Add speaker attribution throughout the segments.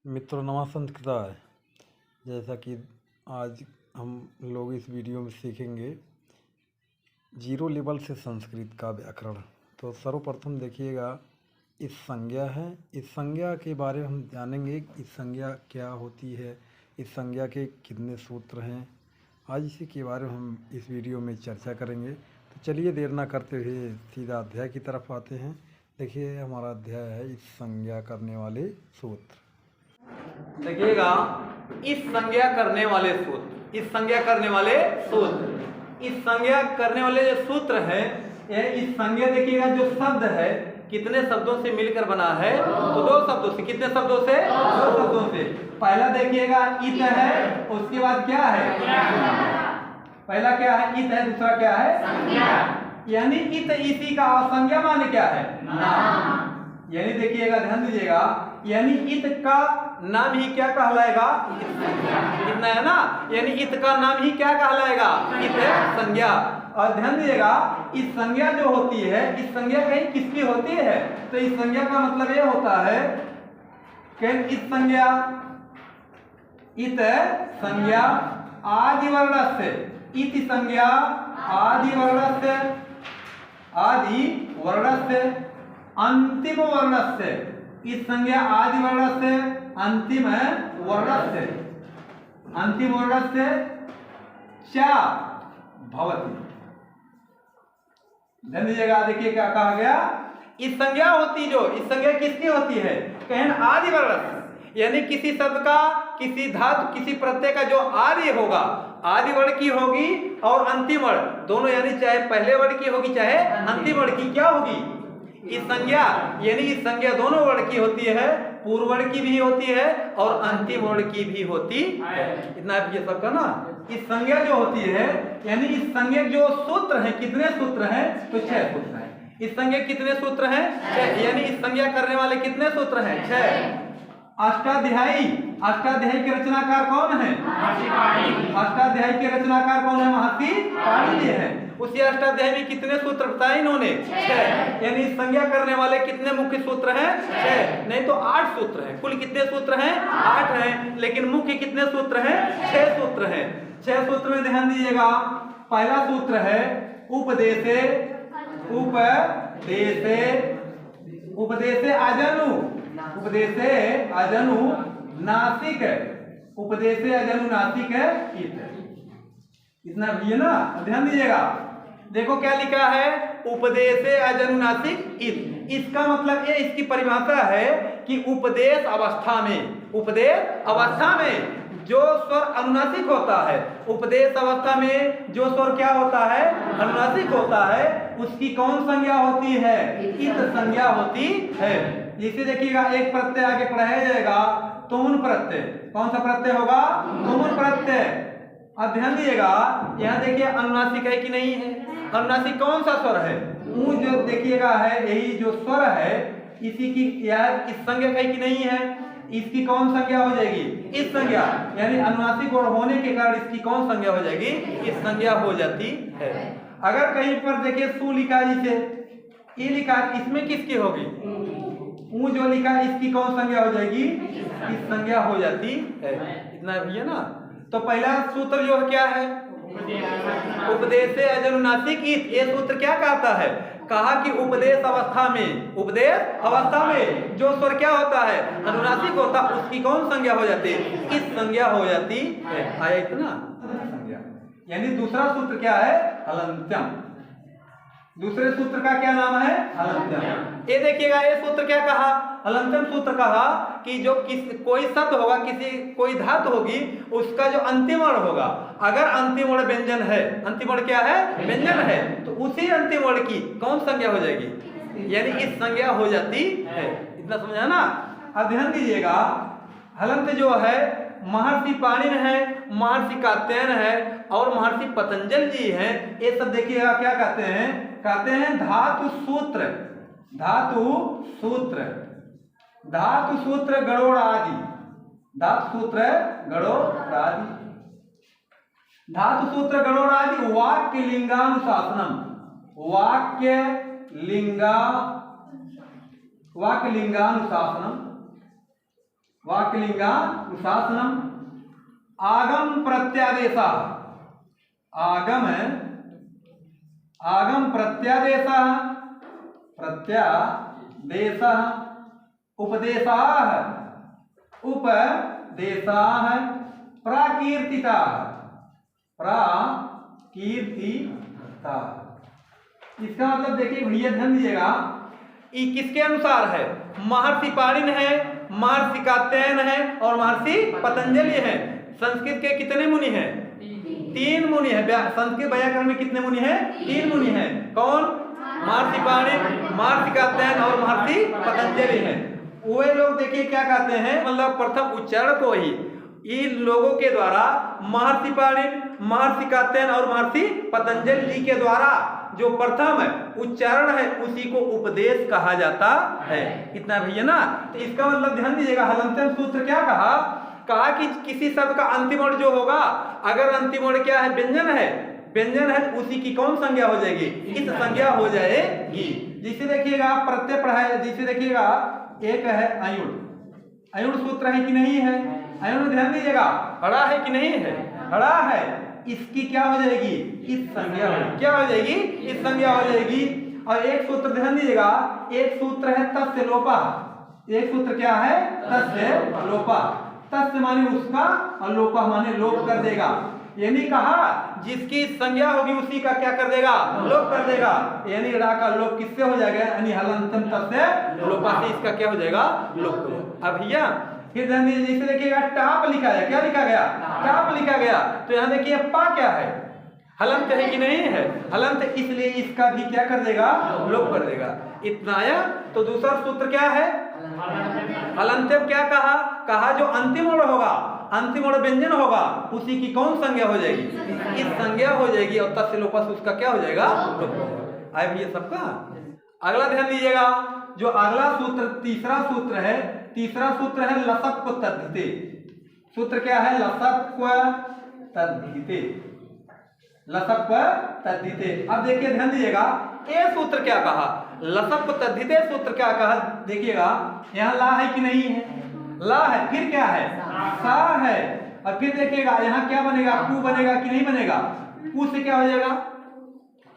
Speaker 1: मित्रों नमस्कार। जैसा कि आज हम लोग इस वीडियो में सीखेंगे जीरो लेवल से संस्कृत का व्याकरण। तो सर्वप्रथम देखिएगा, इस संज्ञा है। इस संज्ञा के बारे में हम जानेंगे इस संज्ञा क्या होती है, इस संज्ञा के कितने सूत्र हैं। आज इसी के बारे में हम इस वीडियो में चर्चा करेंगे। तो चलिए देर ना करते हुए सीधा अध्याय की तरफ आते हैं। देखिए हमारा अध्याय है इस संज्ञा करने वाले सूत्र।
Speaker 2: देखिएगा, इस संज्ञा करने वाले सूत्र, इस संज्ञा करने वाले सूत्र, इस संज्ञा करने वाले जो सूत्र है, इस संज्ञा देखिएगा जो शब्द है कितने शब्दों से मिलकर बना है, तो दो शब्दों से। कितने शब्दों से? दो शब्दों से। पहला देखिएगा इत है, उसके बाद क्या है? पहला क्या है? इत है, दूसरा क्या है? संज्ञा। यानी इत इसी का, संज्ञा माने क्या है? नाम। यानी देखिएगा, ध्यान दीजिएगा, यानी इत का नाम ही क्या कहलाएगा? इतना है ना, यानी इत का नाम ही क्या कहलाएगा? इत संज्ञा। और ध्यान दीजिएगा, इस संज्ञा जो होती है, इस संज्ञा कहीं किसकी होती है? तो इस संज्ञा का मतलब ये होता है कि इस संज्ञा, इत संज्ञा आदि वर्णस्य, इति संज्ञा आदि वर्णस्य, आदि वर्णस्य अंतिम वर्णस्य, इस संज्ञा आदि वर्णस्य अंतिम वर्णस्य, अंतिम वर्णस्य च भवति। ध्यान दीजिएगा, देखिए क्या कहा गया, इस संज्ञा होती जो, इस संज्ञा किसकी होती है? कहन आदि वर्णस्य, यानी किसी शब्द का, किसी धातु, किसी प्रत्यय का जो आदि होगा, आदि वर्ण की होगी और अंतिम वर्ण दोनों, यानी चाहे पहले वर्ण की होगी चाहे अंतिम वर्ण की क्या होगी? इस संज्ञा, यानी इस संज्ञा दोनों वर्ण की होती है, पूर्व वर्ण की भी होती है और अंतिम वर्ण की भी होती है। इतना ये सबका ना, इस संज्ञा जो होती है, यानी इस संज्ञा जो सूत्र है, कितने सूत्र हैं? तो 6 सूत्र हैं। इस संज्ञा कितने सूत्र हैं? 6। यानी इस संज्ञा करने वाले कितने सूत्र हैं? 6। अष्टाध्यायी, अष्टाध्यायी के रचनाकार कौन है? अष्टाध्यायी के रचनाकार कौन है? महर्षि पाणिनि है। उसी अष्टाध्यायी में कितने सूत्र बताए इन्होंने? 6। यानी संज्ञा करने वाले कितने मुख्य सूत्र हैं? 6। नहीं तो 8 सूत्र हैं। कुल कितने सूत्र हैं? 8 हैं, लेकिन मुख्य कितने सूत्र हैं? 6 सूत्र हैं। 6 सूत्र में ध्यान दीजिएगा, पहला सूत्र है उपदेशे, उपदेशे, उपदेशे अजनु, उपदेशे अजनु नासिक, उपदेशे अजनु नासिक इत। इतना भी है ना, ध्यान दीजिएगा। देखो क्या लिखा है, उपदेशे अजनुनासिक इत। इसका मतलब ये, इसकी परिभाषा है कि उपदेश अवस्था में, उपदेश अवस्था में जो स्वर अनुनासिक होता है, उपदेश अवस्था में जो स्वर क्या होता है? अनुनासिक होता है, उसकी कौन संज्ञा होती है? इत संज्ञा होती है। जैसे देखिएगा, एक प्रत्यय आगे पढ़ाया जाएगा, तुमुन प्रत्यय। कौन सा प्रत्यय होगा? तुमुन प्रत्यय। अब ध्यान दीजिएगा, यहाँ देखिए अनुनासिक है कि नहीं है? अनुनासिक कौन सा स्वर है? ऊ जो देखिएगा है, यही जो स्वर है, इसी की यह इस संज्ञा है कि नहीं है? इसकी कौन संज्ञा हो जाएगी? इस संज्ञा। यानी अनुनासिक और होने के कारण इसकी कौन संज्ञा हो जाएगी? इस संज्ञा हो जाती है। अगर कहीं पर देखिए सु लिखा, जिसे ई लिखा, इसमें किसकी होगी? ऊ जो लिखा, इसकी कौन संज्ञा हो जाएगी? इस संज्ञा हो जाती है। इतना भी है ना। तो पहला सूत्र जो क्या है? उपदेशे अजनुनासिक इत। ये सूत्र क्या कहता है? कहा कि उपदेश अवस्था में, उपदेश अवस्था में जो स्वर क्या होता है? अनुनासिक होता, उसकी कौन संज्ञा हो जाती है? इस संज्ञा हो जाती है। आया इतना संज्ञा। यानी दूसरा सूत्र क्या है? हलंत्यम। दूसरे सूत्र का क्या नाम है? हलंत्यम। ये देखिएगा, ये सूत्र क्या कहा? हलंत्यम सूत्र कहा कि जो कोई शब्द होगा, कोई धातु होगी, उसका जो अंतिम वर्ण होगा, अगर अंतिम वर्ण व्यंजन है, अंतिम वर्ण क्या है? व्यंजन है, तो उसी अंतिम वर्ण की कौन संज्ञा हो जाएगी? यानी इस संज्ञा हो जाती है। इतना समझा ना। अब ध्यान दीजिएगा, हलंत जो है महर्षि पाणिनि है, महर्षि कात्यायन है और महर्षि पतंजल जी हैं। ये सब देखिएगा क्या कहते हैं? कहते हैं धातु सूत्र, धातु सूत्र, धातु सूत्र गणोड़ आदि, धातु सूत्र गणोड़ आदि, धातु सूत्र गणोड़ आदि वाक्य लिंगानुशासनम, वाक्य लिंगानुशासनम, वाक्यलिंगानुशासनम। आगम प्रत्यादेशः, आगम प्रत्यादेशः, प्रत्यादेशः। उपदेशाः, उपदेशाः। प्राकीर्तिताः, प्राकीर्तिताः। इसका मतलब देखिए भैया, ध्यान दीजिएगा, ये किसके अनुसार है? महर्षि पाणिनि है, महर्षि कात्यायन है और महर्षि पतंजलि है। संस्कृत के कितने मुनि हैं? 3 मुनि है। संस्कृत व्याकरण में कितने मुनि हैं? 3 मुनि हैं। कौन? महर्षि पाणिनि, महर्षि कात्यायन और महर्षि पतंजलि हैं। वे लोग देखिए क्या कहते हैं, मतलब प्रथम उच्चारण को ही इन लोगों के द्वारा महर्षि पाणिनि, महर्षि कात्यायन और महर्षि पतंजलि जी के द्वारा जो प्रथम उच्चारण है उसी को उपदेश कहा जाता है। इतना भैया ना। तो इसका मतलब ध्यान दीजिएगा, हलंत्यम सूत्र क्या कहा? कहा कि किसी शब्द का अंतिम वर्ण जो होगा, अगर अंतिम वर्ण क्या है? व्यंजन है, व्यंजन है, उसी की कौन संज्ञा हो जाएगी? इस संज्ञा हो जाएगी। जिसे देखिएगा प्रत्यय पढ़ाए, जिसे देखिएगा एक है अयुण, अयुण सूत्र है कि नहीं है? अयुण ध्यान दीजिएगा, हड़ा है कि नहीं है? हड़ा है। इसकी क्या हो जाएगी? इस संज्ञा हो, क्या हो जाएगी? इस संज्ञा हो जाएगी। और एक सूत्र ध्यान दीजिएगा, एक सूत्र है तस्य लोपा। एक सूत्र क्या है? तस्य लोपा। तस्य माने उसका और लोपा माने लोप कर देगा। यानी कहा जिसकी संज्ञा होगी उसी का क्या कर देगा? लोप कर देगा। यानी रा का लोप किससे हो जाएगा? यानी हलंतम तस्य लोपा से इसका क्या हो जाएगा? लोप। अब भैया फिर ध्यान दीजिए, जैसे देखिएगा टाप लिखा है, क्या लिखा गया? टाप लिखा गया। तो यहाँ देखिए पा क्या है? हलंत है कि नहीं है? हलंत, इसलिए इसका भी क्या कर देगा? लोप कर देगा। इतना आया। तो दूसरा सूत्र क्या है? हलंत्यम क्या कहा? कहा जो अंतिम वर्ण होगा, अंतिम वर्ण व्यंजन होगा, उसी की कौन संज्ञा हो जाएगी? इस संज्ञा हो जाएगी। और तस्य लोपस उसका क्या हो जाएगा? लोप। आए भैया सबका। अगला ध्यान दीजिएगा, जो अगला सूत्र तीसरा सूत्र है, तीसरा सूत्र है लसक्व तद्धिते। सूत्र क्या है? लसक्व तद्धिते, लसक्व तद्धिते। अब देखिए ध्यान दीजिएगा, ये सूत्र क्या कहा? लसक्व तद्धिते सूत्र क्या कहा? देखिएगा यहाँ ला है कि नहीं है? ला है। फिर क्या है? सा है। और फिर देखिएगा यहाँ क्या बनेगा? कु बनेगा कि नहीं बनेगा? कु से क्या हो जाएगा?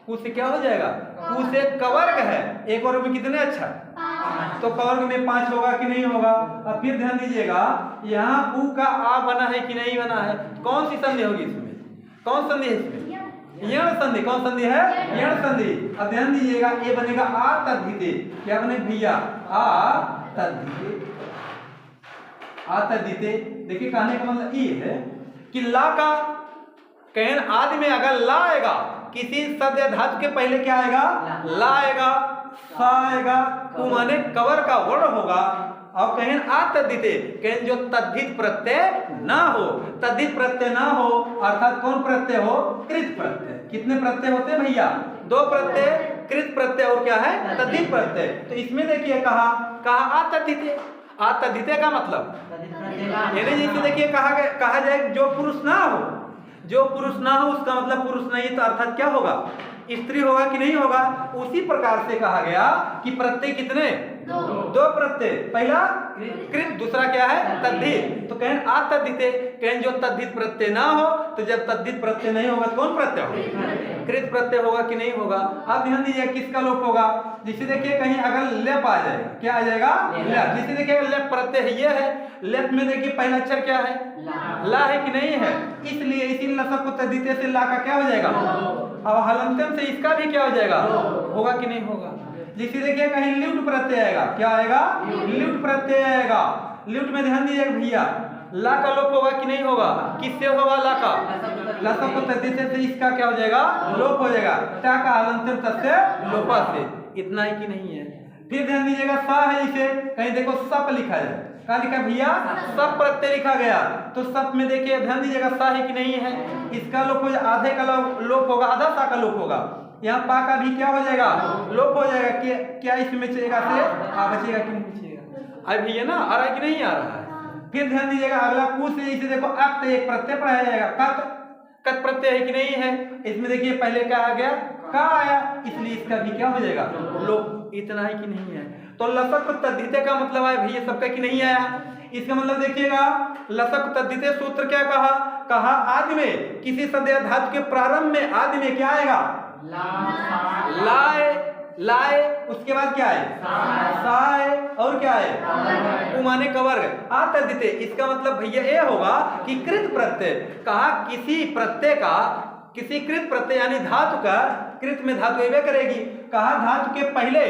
Speaker 2: कु से क्या हो जाएगा? कु से कवर्ग है। एक वर्ग में कितने? अच्छा, तो कवर्ग में 5 होगा कि नहीं होगा? अब फिर ध्यान दीजिएगा, यहाँ उ का आ बना है कि नहीं बना है? कौन सी संधि होगी इसमें? कौन संधि है इसमें? यण संधि। कौन संधि है? यण संधि। अब ध्यान दीजिएगा, ये बनेगा आ तद्धिते। क्या बने भैया? आ तद्धिते, आ तद्धिते। देखिए कहने का मतलब ये है कि ला का कहन आदि में अगर ला आएगा, किसी शब्द या धातु के पहले क्या आएगा? ला आएगा, सा आएगा, कु माने कवर का वर्ण होगा। अब कहें आ तद्धिते, कहें जो तद्धित प्रत्यय ना हो, तद्धित प्रत्यय ना हो अर्थात कौन प्रत्यय हो? कृत प्रत्यय। कितने प्रत्यय होते हैं भैया? 2 प्रत्यय, कृत प्रत्यय और क्या है? तद्धित प्रत्यय। तो इसमें देखिए कहा आ तद्धिते। आ तद्धिते का मतलब यानी जैसे देखिए कहा जाए जो पुरुष ना हो, जो पुरुष ना हो उसका मतलब पुरुष नहीं, तो अर्थात क्या होगा? स्त्री होगा कि नहीं होगा? उसी प्रकार से कहा गया कि प्रत्यय कितने? 2 प्रत्यय। पहला कृत, दूसरा क्या है? तद्धित। तो कहें आ तद्धिते, कहें जो तद्धित प्रत्यय ना हो, तो जब तद्धित प्रत्यय नहीं होगा तो कौन प्रत्यय होगा? कृत प्रत्यय होगा कि नहीं होगा? अब ध्यान दीजिए किसका लोप होगा? जिसे देखिए कहीं अगर लेप आ जाएगा, क्या आ जाएगा? लेप। जिसे देखिए लेप प्रत्यय ये है, लेप में देखिए पहला अक्षर क्या है? ला है कि नहीं है? इसलिए इसी लसक्व तद्धिते से ला का क्या हो जाएगा? अब हलंत्यम से इसका भी क्या हो जाएगा? होगा कि नहीं होगा? जिसे देखिए कहीं ल्युट प्रत्यय आएगा, क्या आएगा? ल्युट प्रत्यय आएगा। ल्युट में ध्यान दीजिएगा भैया, ला का लोप होगा कि नहीं होगा? किससे होगा? ला का। लसक्व तद्धिते से इसका क्या हो जाएगा? लोप हो जाएगा। ता का हलंत्यम तस्य लोपा से। इतना ही कि नहीं है? फिर ध्यान दीजिएगा सा है, इसे कहीं देखो सप लिखा है, क्या लिखा भैया? सप प्रत्यय लिखा गया। तो सप में देखिए ध्यान दीजिएगा सा है कि नहीं है? इसका लोप हो जाएगा, आधे का लोप होगा, आधा सा का लोप होगा। यहाँ पा का भी क्या हो जाएगा? लोप हो जाएगा। क्या इसमें बचेगा? से आ बचेगा कि नहीं बचेगा? अब भैया ना आ रहा है कि नहीं आ रहा है? फिर ध्यान दीजिएगा अगला कु से इसे देखो अक्त, एक प्रत्यय पढ़ाया जाएगा। कत प्रत्यय है कि नहीं है? इसमें देखिए पहले क्या आ गया? का आया, इसलिए इसका भी क्या हो जाएगा? लोप। इतना ही कि नहीं है? तो लसक्व तद्धिते का मतलब है भैया सबका कि नहीं आया? इसका मतलब देखिएगा लसक तद्धिते सूत्र क्या कहा, कहा आदि में किसी शब्द या धातु के प्रारंभ में आदि में क्या आएगा, लाए, लाए, उसके बाद क्या है, साए, और क्या है, कुमाने कवर्ग आ तद्धिते। इसका मतलब भैया ये होगा कि कृत प्रत्यय, कहा किसी प्रत्यय का, किसी कृत प्रत्यय यानी धातु का, कृत में धातु एवे करेगी, कहा धातु के पहले,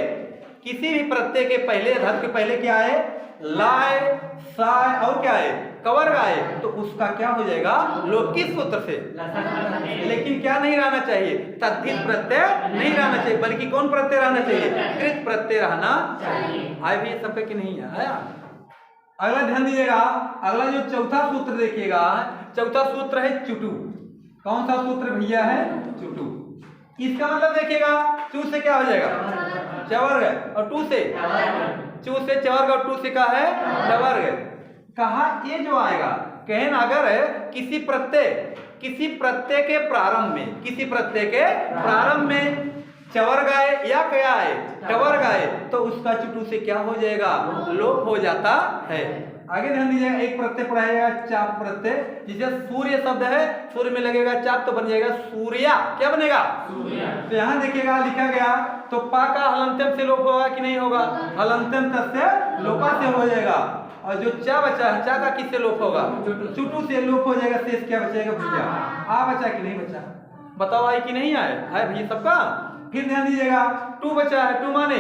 Speaker 2: किसी भी प्रत्यय के पहले, धातु के पहले क्या है, लाए, साए, और क्या है, कवर्ग आए, तो उसका क्या हो जाएगा, लोप। किस सूत्र से, लेकिन क्या नहीं रहना चाहिए, तद्धित प्रत्यय नहीं रहना चाहिए, बल्कि कौन प्रत्यय रहना चाहिए, कृत प्रत्यय रहना चाहिए। आए भी सबका कि नहीं आया। अगला ध्यान दीजिएगा, अगला जो चौथा सूत्र देखिएगा, चौथा सूत्र है चुटू। कौन सा सूत्र भैया है, चुटू। इसका मतलब देखिएगा, चू से क्या हो जाएगा, चवर्ग, और टू से, चू से चवर्ग, और टू से क्या है, चवर्ग। कहा ये जो आएगा, कहें अगर किसी प्रत्यय के प्रारंभ में, किसी प्रत्यय के प्रारंभ में चवर्ग आए या क्या आए, टवर्ग आए, तो उसका चुटू से क्या हो जाएगा, लोप हो जाता है। आगे ध्यान दीजिएगा, एक प्रत्यय पढ़ाएगा चाप प्रत्यय, जिसे सूर्य शब्द है, सूर्य में लगेगा चाप तो बन जाएगा सूर्या, क्या बनेगा, तो यहाँ देखिएगा लिखा गया, तो पा का हलंत्यम से लोप होगा कि नहीं होगा, हलंत्यम तस्य लोपा से हो जाएगा, और जो चा बचा है, चा का किससे लोप होगा, चुटू से लोप हो जाएगा, शेष क्या बचेगा भैया, आ बचा कि नहीं बचा, बताओ आए कि नहीं आए, है भैया सबका। फिर ध्यान दीजिएगा, टू बचा है, टू माने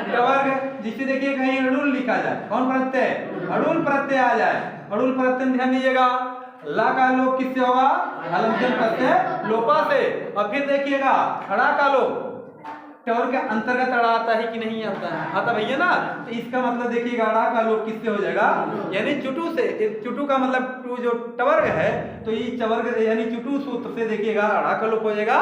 Speaker 2: टवर्ग, जिसे देखिए कहीं अड़ुल लिखा जाए, कौन प्रत्यय, अड़ुल प्रत्यय आ जाए, अड़ुल प्रत्यय में ध्यान दीजिएगा, ला का लोप किससे होगा, हलंत्यम प्रत्यय लोपा से, और फिर देखिएगा अड़ा का लोप टवर्ग के अंतर्गत अड़ा आता है कि नहीं आता है, आता भैया ना, तो इसका मतलब देखिएगा अड़ा का लोप किससे हो जाएगा, यानी चुटू से, चुटू का मतलब टू जो टवर्ग है, तो ये चवर्ग यानी चुटू सूत्र से देखिएगा अड़ा का लोप हो जाएगा,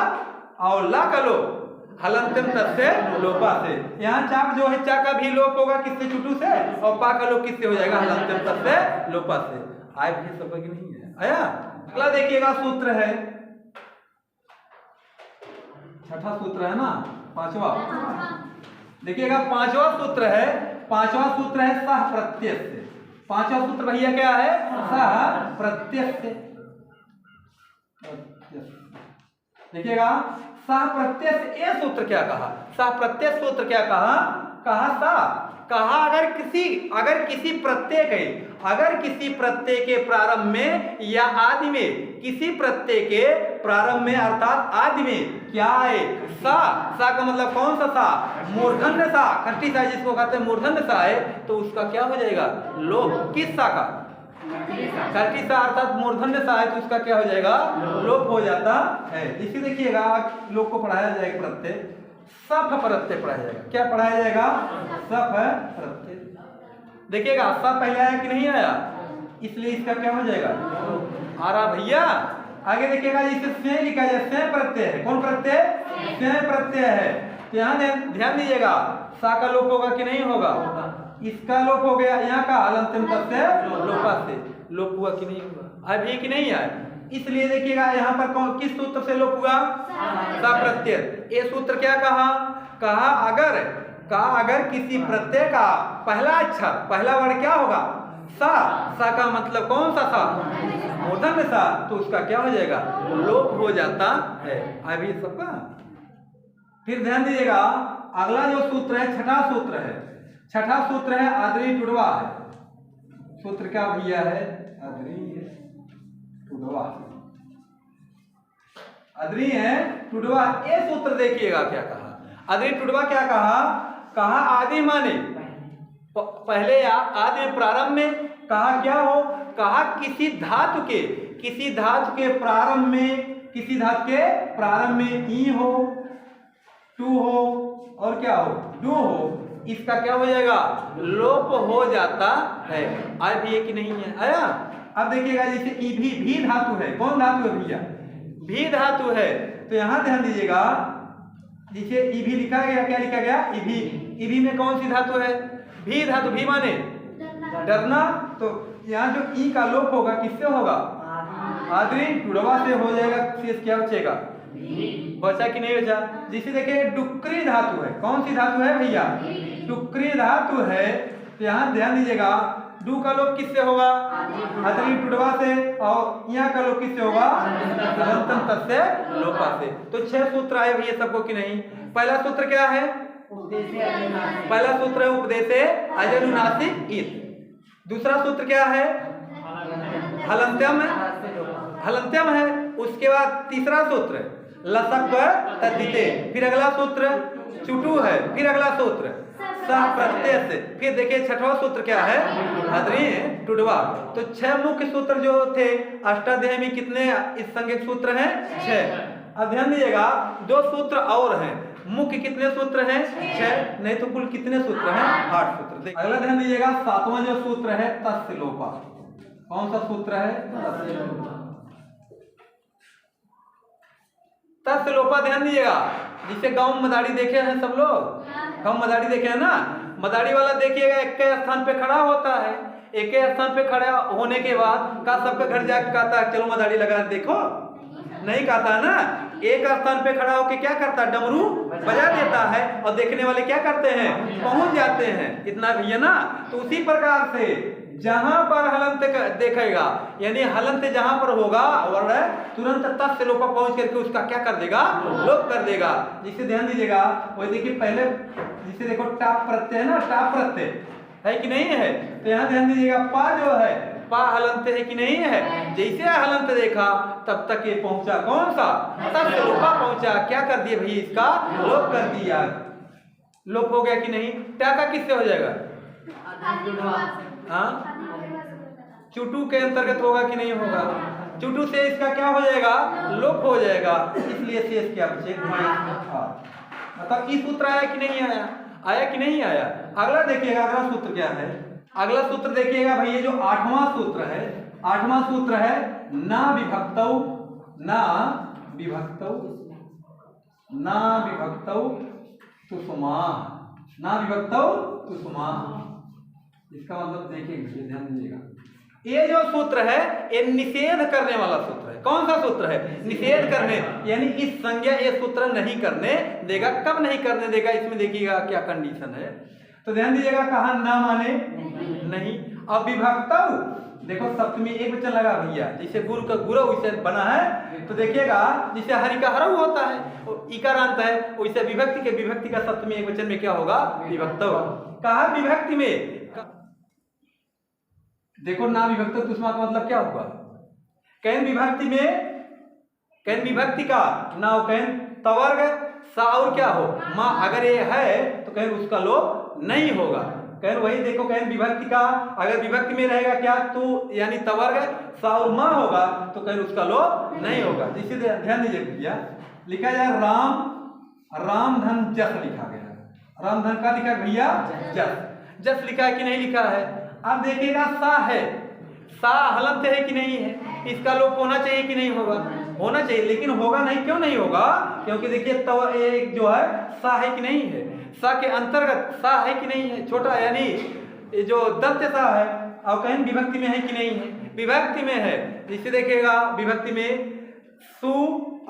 Speaker 2: और ला का लोप हलंत्यम तस्य लोपा से। यहाँ चाप जो है, चा का भी लोप होगा किससे, चुटू से, और पा का लोप किससे हो जाएगा, हलंत्यम तस्य लोपा से। आए भी सब कि नहीं है, आया। अगला देखिएगा सूत्र है, छठा सूत्र है ना, पांचवा, देखिएगा पांचवा सूत्र है, पांचवा सूत्र है सह प्रत्यय से। पांचवा सूत्र भैया क्या है, सह प्रत्यय से। देखिएगा सह प्रत्यय से ये सूत्र क्या कहा, सह प्रत्यय सूत्र क्या कहा, कहा सा, कहा अगर किसी प्रत्यय के, अगर किसी प्रत्यय के प्रारंभ में या आदि में, किसी प्रत्यय के प्रारंभ में अर्थात आदि में क्या है, सा का मतलब कौन सा सा, मूर्धन्य सा, खट्टी सा जिसको कहते हैं मूर्धन्य सा है, तो उसका क्या हो जाएगा, लोप। किस सा का, खट्टी सा अर्थात मूर्धन्य सा है, तो उसका क्या हो जाएगा, लोप हो जाता है। इसी देखिएगा लोग को पढ़ाया जाएगा प्रत्यय, सफ प्रत्यय पढ़ाया जाएगा, क्या पढ़ाया जाएगा, सफ प्रत्यय। देखिएगा सा पहले आया कि नहीं आया, इसलिए इसका क्या हो जाएगा, आ रहा भैया। आगे देखिएगा जिसे से लिखा जाए, से प्रत्यय है, कौन प्रत्यय, से प्रत्यय है, तो यहाँ ध्यान दीजिएगा, सा का लोप होगा कि नहीं होगा, इसका लोप हो गया, यहाँ का हलंत्यम तस्य लोपा से लोप हुआ कि नहीं हुआ, अभी कि नहीं आया। इसलिए देखिएगा यहाँ पर कौन, किस सूत्र से लोप हुआ, सा प्रत्यय। ये सूत्र क्या कहा, कहा अगर किसी प्रत्यय का पहला अक्षर, पहला वर्ड क्या होगा, सा का मतलब कौन सा सा, मूर्धन्य सा, तो उसका क्या हो जाएगा, लोप हो जाता है। अभी सबका फिर ध्यान दीजिएगा, अगला जो सूत्र है, छठा सूत्र है, छठा सूत्र है आदरी टुडवा है। सूत्र क्या भैया है, आदरी टुडवा, आदरी है टुडवा। ये सूत्र देखिएगा क्या कहा, आदरी टुडवा क्या कहा, कहा आदि माने पहले या आदि में प्रारंभ में, कहा क्या हो, कहा किसी धातु के प्रारंभ में, किसी धातु के प्रारंभ में ई हो, टू हो, और क्या हो, डू हो, इसका क्या हो जाएगा, लोप हो जाता है। आया भी कि नहीं है, आया। अब देखिएगा जैसे ईभी, भी धातु है, कौन धातु है भैया, भी धातु है, तो यहां ध्यान दीजिएगा, जैसे ईभी लिखा गया, क्या लिखा गया, ईभी, ईभी में कौन सी धातु है, भी धातु, भी माने डरना, तो यहाँ जो ई का लोप होगा किससे होगा, आदरी टुडवा से हो जाएगा, शेष क्या बचेगा, बचा कि नहीं बचा। जिसे देखिए डुक्री धातु है, कौन सी धातु है भैया, डुक्री धातु है, तो यहाँ ध्यान दीजिएगा, डू का लोप किससे होगा? अदरी टुडवा से। और यहाँ का लोप किससे होगा? हलंतन तत् से लोपा से। तो 6 सूत्र आए भैया सबको कि नहीं? पहला सूत्र क्या है? पहला सूत्र है उपदेशे अजनुनासिक इत। दूसरा सूत्र क्या है? हलंत्यम हलंत्यम है। उसके बाद तीसरा सूत्र लसक तद्धिते। फिर अगला सूत्र चुटू है। फिर अगला सूत्र सह प्रत्यय से। फिर देखिए छठवां सूत्र क्या है? अदरी टुडवा। तो 6 मुख्य सूत्र जो थे अष्टाध्याय में, कितने इस संज्ञक सूत्र हैं? 6। अब ध्यान दीजिएगा 2 सूत्र और हैं। मुख्य कितने सूत्र हैं? 6। नहीं तो कुल कितने सूत्र हैं? 8 सूत्र। अगला ध्यान दीजिएगा 7वां जो सूत्र है तस्य लोपा। कौन सा सूत्र है? तस्य लोपा। तस्य लोपा ध्यान दीजिएगा। जिसे गांव में मदारी देखे हैं सब लोग, गांव मदारी देखे हैं ना? मदारी वाला देखिएगा एक के स्थान पे खड़ा होता है। एक के स्थान पे खड़ा होने के बाद का सबका घर जाकर कहता है चलो मदारी लगा देखो, नहीं कहता है ना? एक स्थान पे खड़ा होकर क्या करता है? डमरू बजा देता है और देखने वाले क्या करते हैं? पहुंच जाते हैं। इतना भैया ना? तो उसी प्रकार से जहां पर हलंत देखेगा, यानी हलंत जहां पर होगा वर्ण तुरंत तस्य लोपा पहुंच करके उसका क्या कर देगा? लोप कर देगा। जिसे ध्यान दीजिएगा वही देखिए पहले जिसे देखो टाप प्रत्यय है ना? टाप प्रत्यय है कि नहीं है? तो यहाँ ध्यान दीजिएगा पा जो है पा हलंत है कि नहीं है? जैसे हलंत देखा तब तक ये पहुंचा कौन सा? तस्य लोपा पहुंचा। क्या कर दिया भैया? इसका लोप कर दिया। लोप हो गया कि नहीं? क्या का किससे हो जाएगा? हाँ, चुटू के अंतर्गत होगा कि नहीं होगा? चुटू से इसका क्या हो जाएगा? लोप हो जाएगा। इसलिए शेष क्या बचेगा? मतलब ई सूत्र आया कि नहीं आया? आया कि नहीं आया? अगला देखिएगा अगला सूत्र क्या है? अगला सूत्र देखिएगा भाई, ये जो 8वां सूत्र है, 8वां सूत्र है ना विभक्तौ, ना विभक्तौ, ना विभक्तौ तुष्मा, ना विभक्तौ तुष्मा। इसका मतलब देखिए ध्यान दीजिएगा, ये जो सूत्र है ये निषेध करने वाला सूत्र है। कौन सा सूत्र है? निषेध करने, यानी इस संज्ञा ये सूत्र नहीं करने देगा। कब नहीं करने देगा? इसमें देखिएगा क्या कंडीशन है। तो ध्यान दीजिएगा, कहा ना माने नहीं। अब विभक्तौ देखो सप्तमी एक वचन लगा भैया, जैसे गुरु का गुरु वैसे बना है। तो देखिएगा जैसे हरि का हरऊ होता है और इकारांत है, वैसे विभक्ति के विभक्ति का सप्तमी एक वचन में क्या होगा? विभक्तौ। कहा विभक्ति में देखो ना विभक्तौ तुष्मा का मतलब क्या होगा? कैन विभक्ति में, कैन विभक्ति का ना हो, कैन तवर्ग सा और क्या हो? माँ। अगर ये है तो कैन उसका लोप नहीं होगा। कैन वही देखो कैन विभक्ति का अगर विभक्ति में रहेगा क्या? तो यानी तवर्ग सा और माँ होगा तो कैन उसका लोप नहीं होगा। जिसे ध्यान दीजिए भैया, लिखा जाए राम, राम धन जस लिखा गया। राम धन का लिखा भैया? जस। जस लिखा है कि नहीं लिखा है? अब देखिएगा सा है, सा हलंत है कि नहीं है? इसका लोप होना चाहिए कि नहीं होगा? होना चाहिए, लेकिन होगा नहीं। क्यों नहीं होगा? क्योंकि देखिए एक जो है सा है कि नहीं है? सा के अंतर्गत सा है कि नहीं है? छोटा यानी जो दंत सा है। और कहीं विभक्ति में है कि नहीं है? विभक्ति में है। जिसे देखिएगा विभक्ति में सु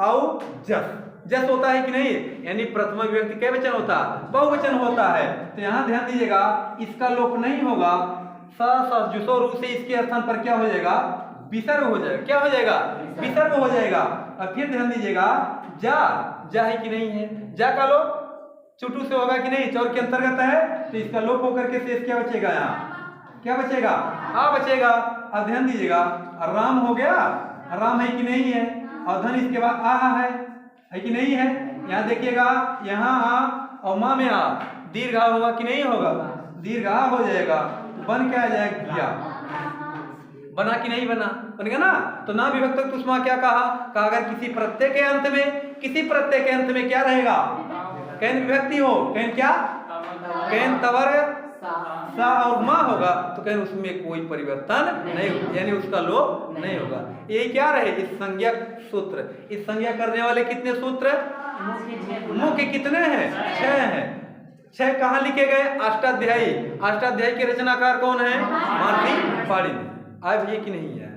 Speaker 2: और जस, जस होता है कि नहीं? यानी प्रथम विभक्ति कै वचन होता है? बहुवचन होता है। तो यहाँ ध्यान दीजिएगा इसका लोप नहीं होगा। सा जुसो रू से इसके स्थान पर क्या हो जाएगा? विसर्ग हो जाएगा। क्या हो जाएगा? विसर्ग हो जाएगा। और फिर ध्यान दीजिएगा जा, जा है कि नहीं है? जा का लोप चुटू से होगा कि नहीं? चौर के अंतर्गत है तो इसका लोप होकर के शेष क्या बचेगा? यहाँ क्या बचेगा? आ बचेगा। अब ध्यान दीजिएगा राम हो गया, राम है कि नहीं है? और धन इसके बाद आ है कि नहीं है? यहाँ देखिएगा यहाँ आ और माँ में आ, दीर्घ होगा कि नहीं होगा? दीर्घ हो जाएगा। बन क्या जाएगा? बना कि नहीं बना? बन गया ना? तो ना विभक्त तुष्मा क्या कहा? अगर किसी प्रत्यय के अंत में, किसी प्रत्यय के अंत में क्या रहेगा? कैन विभक्ति हो, कैन क्या? कैन तवर्ग सा और माँ होगा तो कैन उसमें कोई परिवर्तन नहीं होगा, यानी उसका लोप नहीं होगा। ये क्या रहे? इस संज्ञा सूत्र। इस संज्ञा करने वाले कितने सूत्र? मुख्य कितने हैं? 6 हैं। 6 कहाँ लिखे गए? अष्टाध्यायी। अष्टाध्यायी के रचनाकार कौन है? महर्षि पाणिनि। आए भैया कि नहीं है?